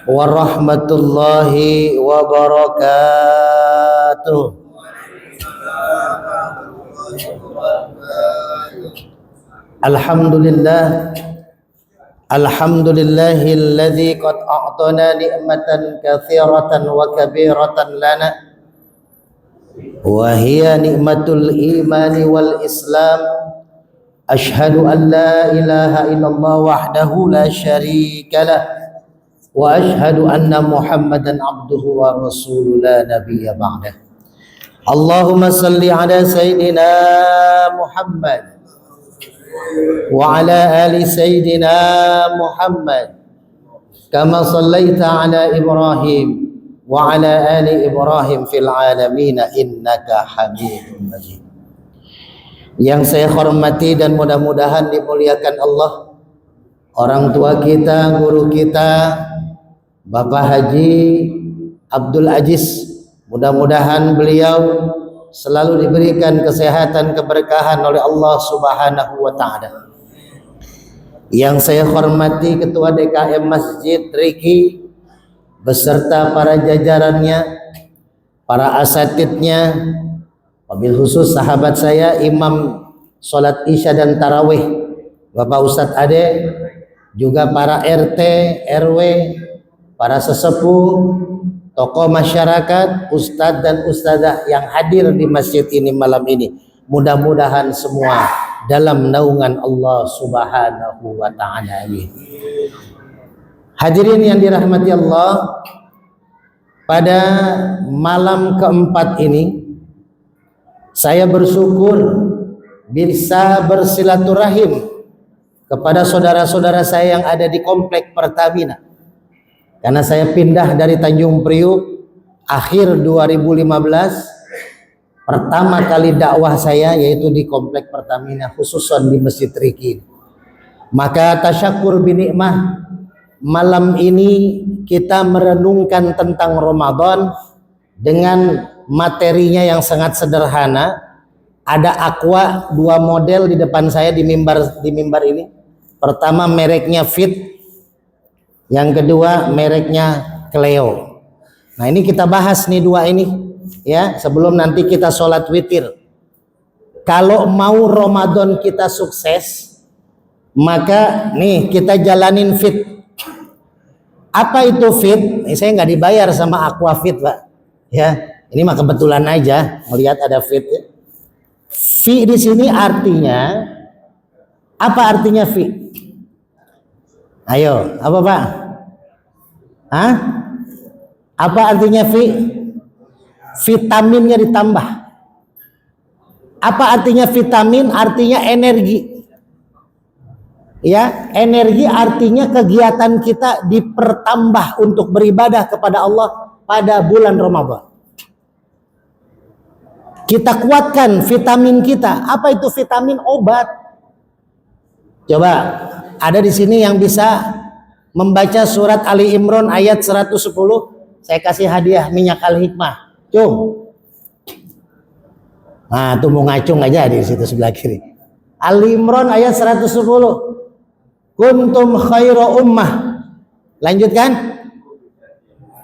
warahmatullahi wabarakatuh. Alhamdulillah, alhamdulillahilladzi qad a'tana ni'matan katsiratan wa kabiratan lana wa hiya ni'matul imani wal islam. Ashhadu an la ilaha illallah wahdahu la syarika lah wa ashhadu anna Muhammadan abduhu wa rasuluhu la nabiyya ba'dah. Allahumma salli ala sayyidina Muhammad wa ala ali sayyidina Muhammad kama sallaita ala Ibrahim wa ala ali Ibrahim fil alamin innaka Hamidum Majid. Yang saya hormati dan mudah-mudahan dimuliakan Allah, orang tua kita, guru kita, Bapak Haji Abdul Aziz, mudah-mudahan beliau selalu diberikan kesehatan, keberkahan oleh Allah Subhanahu wa taala. Yang saya hormati Ketua DKM Masjid Riki beserta para jajarannya, para asatidnya, wabil khusus sahabat saya Imam Salat Isya dan Tarawih Bapak Ustadz Ade, juga para RT, RW, para sesepuh, tokoh masyarakat, ustadz dan ustadzah yang hadir di masjid ini malam ini. Mudah-mudahan semua dalam naungan Allah Subhanahu wa taala. Hadirin yang dirahmati Allah, pada malam keempat ini saya bersyukur bisa bersilaturahim kepada saudara-saudara saya yang ada di Komplek Pertamina. Karena saya pindah dari Tanjung Priuk akhir 2015, pertama kali dakwah saya yaitu di Komplek Pertamina, khususan di Masjid Riki. Maka tasyakur binikmah, malam ini kita merenungkan tentang Ramadan dengan materinya yang sangat sederhana. Ada aqua 2 model di depan saya di mimbar ini. Pertama mereknya Fit, yang kedua mereknya Cleo. Nah ini kita bahas nih 2 ini ya, sebelum nanti kita sholat witir. Kalau mau Ramadan kita sukses, maka nih kita jalanin Fit. Apa itu Fit? Saya nggak dibayar sama Aqua Fit, Pak. Ya, ini mah kebetulan aja melihat ada Fit. Ya. Fi di sini artinya apa? Artinya Fi? Ayo, apa Pak? Hah? Apa artinya Fi? Vitaminnya ditambah. Apa artinya vitamin? Artinya energi. Ya, energi artinya kegiatan kita dipertambah untuk beribadah kepada Allah pada bulan Ramadan. Kita kuatkan vitamin kita. Apa itu vitamin? Obat. Coba ada di sini yang bisa membaca surat Ali Imran ayat 110. Saya kasih hadiah minyak Al-Hikmah. Cung. Nah, tuh mau ngacung aja di situ sebelah kiri. Ali Imran ayat 110. Kuntum khairu ummah. Lanjutkan.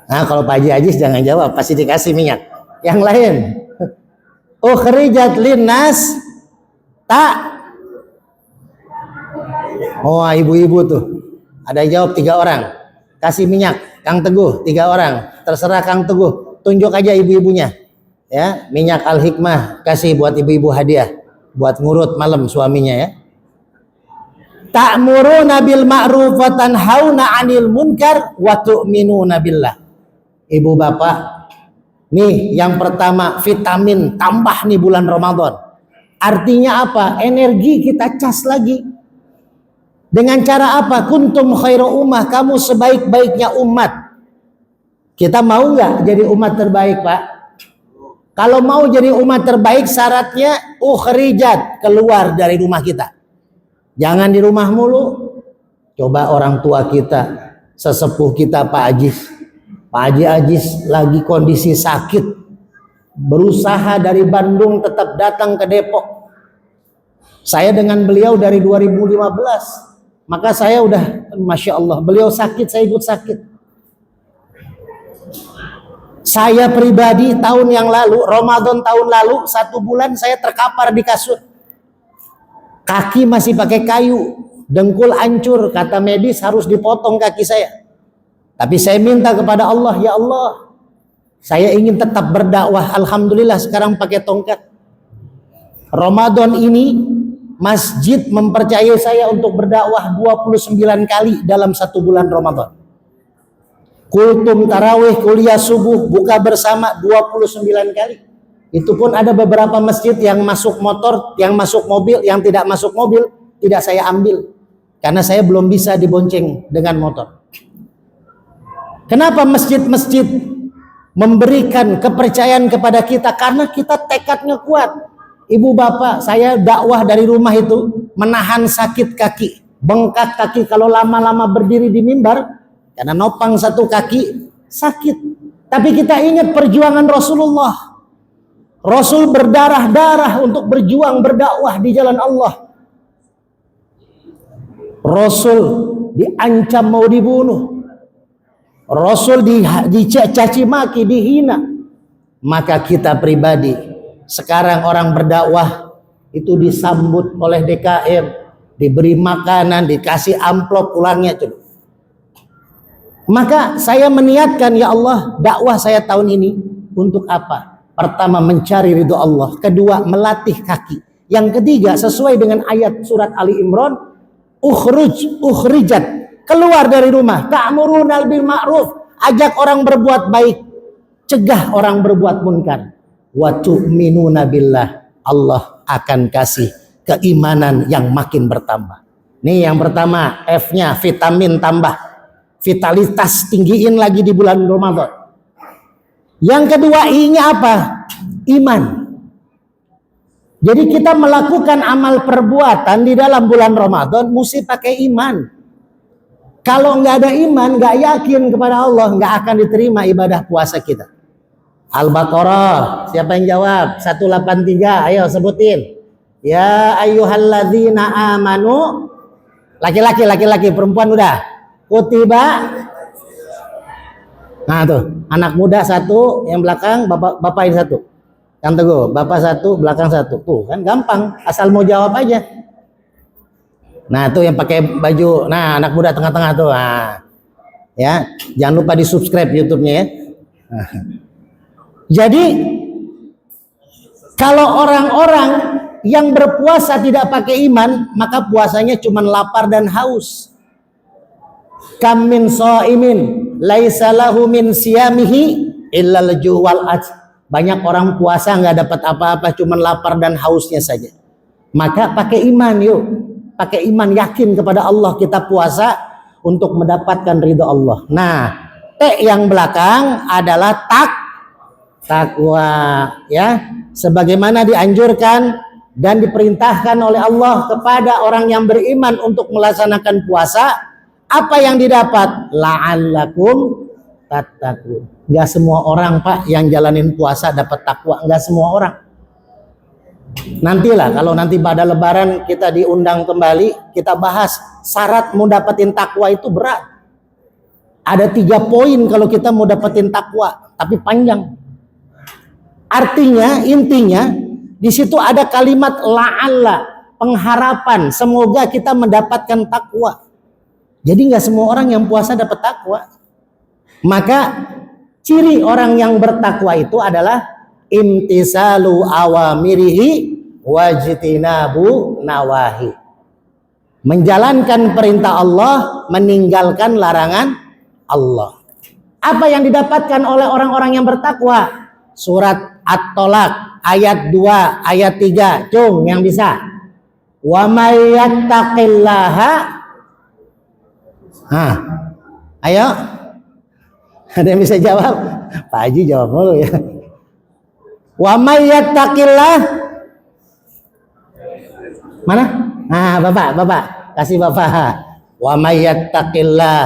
Nah, kalau Pak Haji Aziz jangan jawab, pasti dikasih minyak. Yang lain. Ukhrijat linnas tak. Oh, ibu-ibu tuh. Ada yang jawab 3 orang. Kasih minyak. Kang Teguh 3 orang. Terserah Kang Teguh. Tunjuk aja ibu-ibunya. Ya, minyak Al-Hikmah kasih buat ibu-ibu hadiah. Buat ngurut malam suaminya ya. Ta'muruna bil ma'ruf wa tanhauna 'anil munkar wa tu'minuna billah. Ibu bapak, nih yang pertama vitamin tambah nih bulan Ramadan. Artinya apa? Energi kita cas lagi. Dengan cara apa? Kuntum khairu ummah, kamu sebaik-baiknya umat. Kita mau nggak jadi umat terbaik, Pak? Kalau mau jadi umat terbaik syaratnya ukhrijat, keluar dari rumah kita. Jangan di rumah mulu. Coba orang tua kita, sesepuh kita Pak Haji. Pak Haji Aziz lagi kondisi sakit, berusaha dari Bandung tetap datang ke Depok. Saya dengan beliau dari 2015, maka saya udah Masya Allah, beliau sakit, saya ikut sakit. Saya pribadi tahun yang lalu, Ramadan tahun lalu, 1 bulan saya terkapar di kasur. Kaki masih pakai kayu, dengkul hancur, kata medis harus dipotong kaki saya. Tapi saya minta kepada Allah, ya Allah, saya ingin tetap berdakwah. Alhamdulillah sekarang pakai tongkat. Ramadan ini masjid mempercayai saya untuk berdakwah 29 kali dalam 1 bulan Ramadan. Kultum tarawih, kuliah subuh, buka bersama 29 kali. Itu pun ada beberapa masjid yang masuk motor, yang masuk mobil, yang tidak masuk mobil tidak saya ambil karena saya belum bisa dibonceng dengan motor. Kenapa masjid-masjid memberikan kepercayaan kepada kita? Karena kita tekadnya kuat. Ibu bapak, saya dakwah dari rumah itu menahan sakit kaki, bengkak kaki kalau lama-lama berdiri di mimbar karena nopang satu kaki sakit. Tapi kita ingat perjuangan Rasulullah. Rasul berdarah-darah untuk berjuang berdakwah di jalan Allah. Rasul diancam mau dibunuh. Rasul dicaci maki, dihina. Maka kita pribadi sekarang orang berdakwah itu disambut oleh DKM, diberi makanan, dikasih amplop pulangnya coba. Maka saya meniatkan, ya Allah, dakwah saya tahun ini untuk apa? Pertama, mencari ridho Allah. Kedua, melatih kaki. Yang ketiga, sesuai dengan ayat surat Ali Imran, ukhrijat, keluar dari rumah, ta'murunal bil ma'ruf, ajak orang berbuat baik, cegah orang berbuat munkar. Wa tu'minuna billah, Allah akan kasih keimanan yang makin bertambah. Nih yang pertama, F-nya vitamin tambah, vitalitas tinggiin lagi di bulan Ramadan. Yang kedua, I-nya apa? Iman. Jadi kita melakukan amal perbuatan di dalam bulan Ramadan mesti pakai iman. Kalau nggak ada iman, nggak yakin kepada Allah, nggak akan diterima ibadah puasa kita. Al-Baqarah, siapa yang jawab? 183, ayo sebutin. Ya ayyuhalladzina amanu. Laki-laki, perempuan udah. Kutiba. Nah tuh, anak muda satu, yang belakang bapak ini satu. Yang teguh, bapak satu, belakang satu. Tuh kan gampang, asal mau jawab aja. Nah tuh yang pakai baju, nah anak muda tengah-tengah tuh. Nah, ya, jangan lupa di subscribe YouTube-nya ya. Nah. Jadi kalau orang-orang yang berpuasa tidak pakai iman, maka puasanya cuma lapar dan haus. Kam min shaimin laisa lahu min siyamihi illa al-ju' wal ajz. Banyak orang puasa nggak dapat apa-apa, cuma lapar dan hausnya saja. Maka pakai iman yuk. Pakai iman, yakin kepada Allah, kita puasa untuk mendapatkan ridho Allah. Nah, T yang belakang adalah takwa ya. Sebagaimana dianjurkan dan diperintahkan oleh Allah kepada orang yang beriman untuk melaksanakan puasa. Apa yang didapat? La'allakum tattaqun. Enggak semua orang, Pak, yang jalanin puasa dapat takwa. Enggak semua orang. Nantilah kalau nanti pada lebaran kita diundang kembali, kita bahas syarat mau dapetin takwa itu berat. Ada 3 poin kalau kita mau dapetin takwa, tapi panjang. Artinya, intinya di situ ada kalimat la'alla, pengharapan, semoga kita mendapatkan takwa. Jadi nggak semua orang yang puasa dapat takwa. Maka ciri orang yang bertakwa itu adalah imtisalu awamirihi wajtinabu nawahi. Menjalankan perintah Allah, meninggalkan larangan Allah. Apa yang didapatkan oleh orang-orang yang bertakwa? Surat At-Tolak ayat 2, ayat 3. Cung yang bisa. Wa may yattaqillaha. Ayo. Ada yang bisa jawab? Pak Haji jawab dulu ya. Wa may yattaqillah. Mana? Bapak. Kasih Bapak. Wa may yattaqillah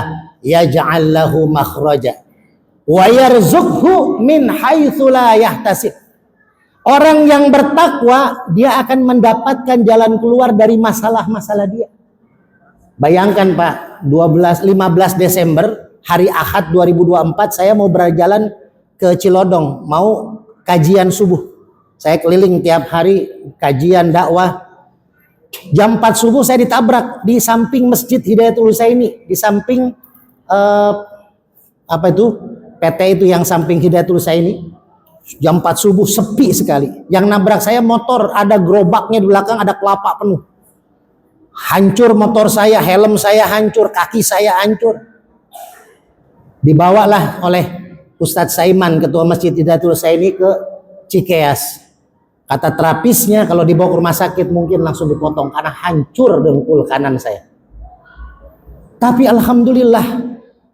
yaj'al lahu makhraja wa yarzuqhu min haitsu la yahtasib. Orang yang bertakwa, dia akan mendapatkan jalan keluar dari masalah-masalah dia. Bayangkan Pak, 15 Desember hari Ahad 2024 saya mau berjalan ke Cilodong, mau kajian subuh. Saya keliling tiap hari kajian dakwah. Jam 4 subuh saya ditabrak di samping Masjid Hidayatul Husaini, di samping apa itu? PT itu yang samping Hidayatul Husaini. Jam 4 subuh sepi sekali. Yang nabrak saya motor, ada gerobaknya di belakang, ada kelapa penuh. Hancur motor saya, helm saya hancur, kaki saya hancur. Dibawalah oleh Ustadz Saiman, ketua Masjid Hidayatul Husaini, ke Cikeas. Kata terapisnya kalau dibawa ke rumah sakit mungkin langsung dipotong karena hancur dengkul kanan saya. Tapi alhamdulillah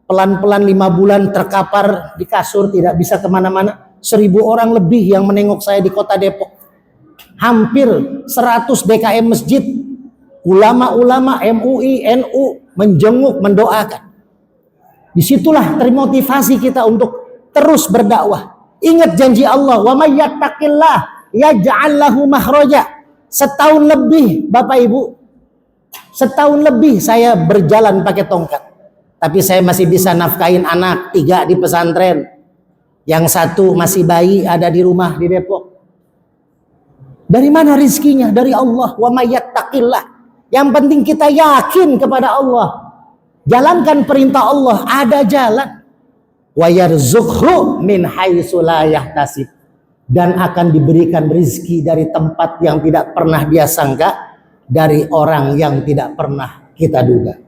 pelan-pelan 5 bulan terkapar di kasur, tidak bisa kemana-mana. 1000 orang lebih yang menengok saya di kota Depok. Hampir 100 DKM masjid, ulama-ulama MUI, NU menjenguk, mendoakan. Disitulah termotivasi kita untuk terus berdakwah. Ingat janji Allah, wa may yattaqillah yaj'al lahu makhraja. Setahun lebih Bapak Ibu, setahun lebih saya berjalan pakai tongkat. Tapi saya masih bisa nafkahin anak 3 di pesantren. Yang 1 masih bayi ada di rumah di Depok. Dari mana rizkinya? Dari Allah. Wa may yattaqillah. Yang penting kita yakin kepada Allah. Jalankan perintah Allah, ada jalan. Wa yarzuqhu min haitsu la yahtasib. Dan akan diberikan rizki dari tempat yang tidak pernah dia sangka, dari orang yang tidak pernah kita duga.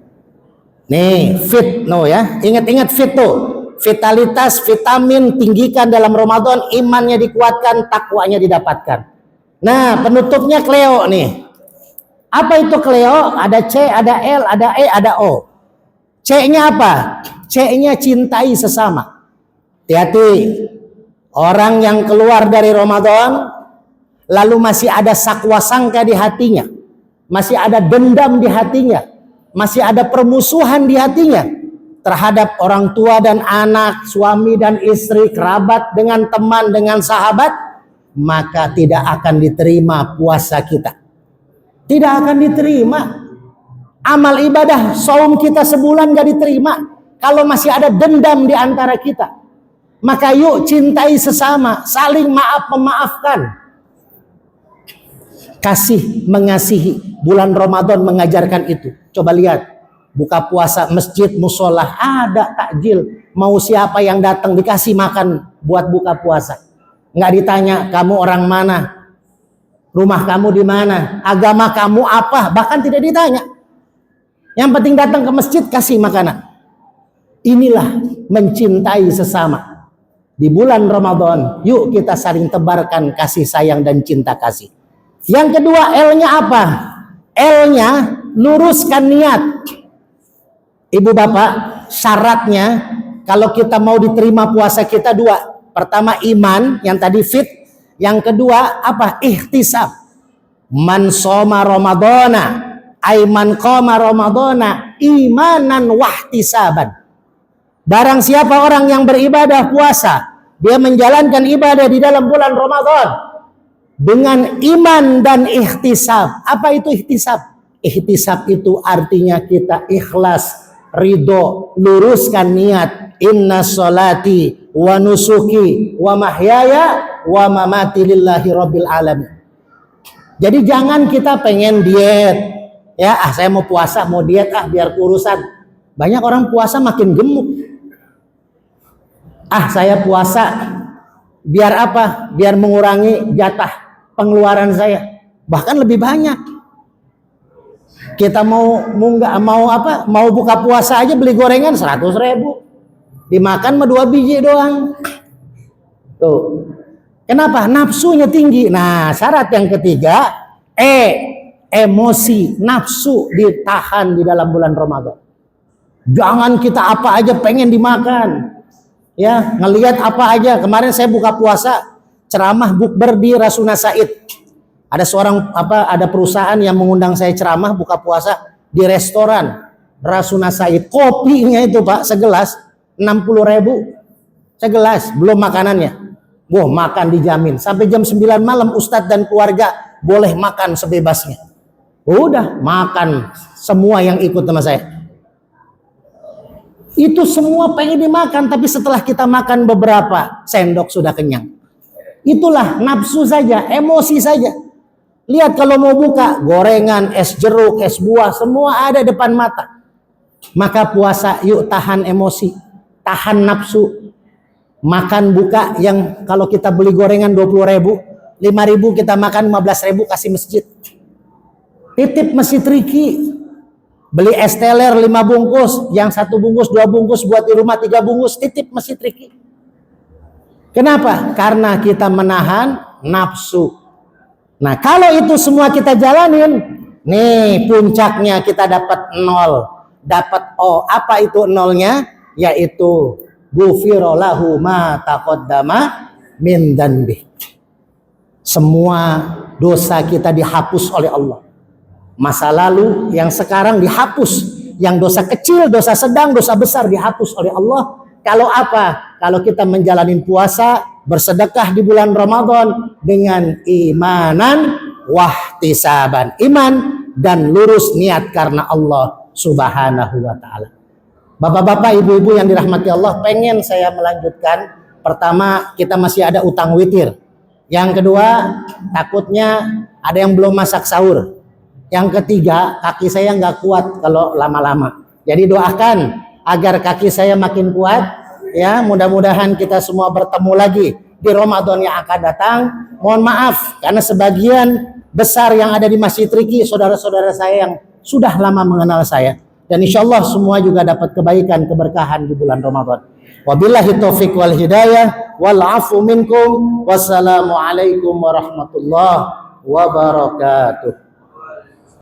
Nih, fit no ya. Ingat-ingat fit tuh. Vitalitas, vitamin tinggikan dalam Ramadan, imannya dikuatkan, takwanya didapatkan. Nah, penutupnya Cleo nih. Apa itu Cleo? Ada C, ada L, ada E, ada O. C-nya apa? C-nya cintai sesama. Hati-hati. Orang yang keluar dari Ramadan lalu masih ada sakwa sangka di hatinya, masih ada dendam di hatinya, masih ada permusuhan di hatinya terhadap orang tua dan anak, suami dan istri, kerabat, dengan teman, dengan sahabat, maka tidak akan diterima puasa kita. Tidak akan diterima. Amal ibadah saum kita sebulan gak diterima kalau masih ada dendam di antara kita. Maka yuk cintai sesama, saling maaf memaafkan. Kasih mengasihi. Bulan Ramadan mengajarkan itu. Coba lihat, buka puasa masjid, musola, ada takjil. Mau siapa yang datang dikasih makan buat buka puasa. Nggak ditanya kamu orang mana, rumah kamu di mana, agama kamu apa, bahkan tidak ditanya. Yang penting datang ke masjid kasih makanan. Inilah mencintai sesama. Di bulan Ramadan, yuk kita saling tebarkan kasih sayang dan cinta kasih. Yang kedua, L-nya apa? L-nya luruskan niat. Ibu bapak, syaratnya kalau kita mau diterima puasa kita 2. Pertama iman, yang tadi fit. Yang kedua apa? Ihtisab. Man shoma Ramadana aiman qama Ramadana imanan wahtisaban. Barang siapa orang yang beribadah puasa, dia menjalankan ibadah di dalam bulan Ramadan dengan iman dan ihtisab. Apa itu ihtisab? Ihtisab itu artinya kita ikhlas, ridho, luruskan niat. Inna sholati wa nusuki wa mahyaya wa mamati lillahi rabbil alamin. Jadi jangan kita pengen diet. Ya, saya mau puasa, mau diet, biar kurusan. Banyak orang puasa makin gemuk. Saya puasa biar apa? Biar mengurangi jatah pengeluaran saya. Bahkan lebih banyak. Kita mau buka puasa aja beli gorengan 100.000. Dimakan 2 biji doang. Tuh. Kenapa? Nafsunya tinggi. Nah, syarat yang ketiga, emosi, nafsu ditahan di dalam bulan Ramadan. Jangan kita apa aja pengen dimakan. Ya, ngelihat apa aja. Kemarin saya buka puasa, ceramah bukber di Rasuna Said. Ada perusahaan yang mengundang saya ceramah buka puasa di restoran Rasuna Said. Kopinya itu Pak, segelas 60.000. Segelas, belum makanannya. Makan dijamin. Sampai jam 9 malam Ustadz dan keluarga boleh makan sebebasnya. Udah makan semua yang ikut sama saya. Itu semua pengen dimakan, tapi setelah kita makan beberapa sendok sudah kenyang. Itulah nafsu saja, emosi saja. Lihat kalau mau buka, gorengan, es jeruk, es buah, semua ada depan mata. Maka puasa, yuk tahan emosi, tahan nafsu. Makan buka yang kalau kita beli gorengan 20.000, 5.000 kita makan 15.000 kasih masjid. Titip Masjid Riki. Beli es teler 5 bungkus, yang 1 bungkus, 2 bungkus buat di rumah, 3 bungkus, titip Masjid Riki. Kenapa? Karena kita menahan nafsu. Nah, kalau itu semua kita jalanin, nih puncaknya kita dapat 0. Dapat apa itu 0-nya? Yaitu ghufira lahu ma taqaddama min dzanbi. Semua dosa kita dihapus oleh Allah. Masa lalu yang sekarang dihapus, yang dosa kecil, dosa sedang, dosa besar dihapus oleh Allah. Kalau apa? Kalau kita menjalani puasa, bersedekah di bulan Ramadan dengan imanan wahtisaban, iman dan lurus niat karena Allah Subhanahu wa taala. Bapak-bapak, ibu-ibu yang dirahmati Allah, pengen saya melanjutkan. Pertama, kita masih ada utang witir. Yang kedua, takutnya ada yang belum masak sahur. Yang ketiga, kaki saya nggak kuat kalau lama-lama. Jadi doakan agar kaki saya makin kuat. Ya, mudah-mudahan kita semua bertemu lagi di Ramadan yang akan datang. Mohon maaf karena sebagian besar yang ada di Masjid Riki saudara-saudara saya yang sudah lama mengenal saya. Dan insya Allah semua juga dapat kebaikan, keberkahan di bulan Ramadan. Wabillahi taufiq wal hidayah wal afu minkum. Wassalamualaikum warahmatullahi wabarakatuh.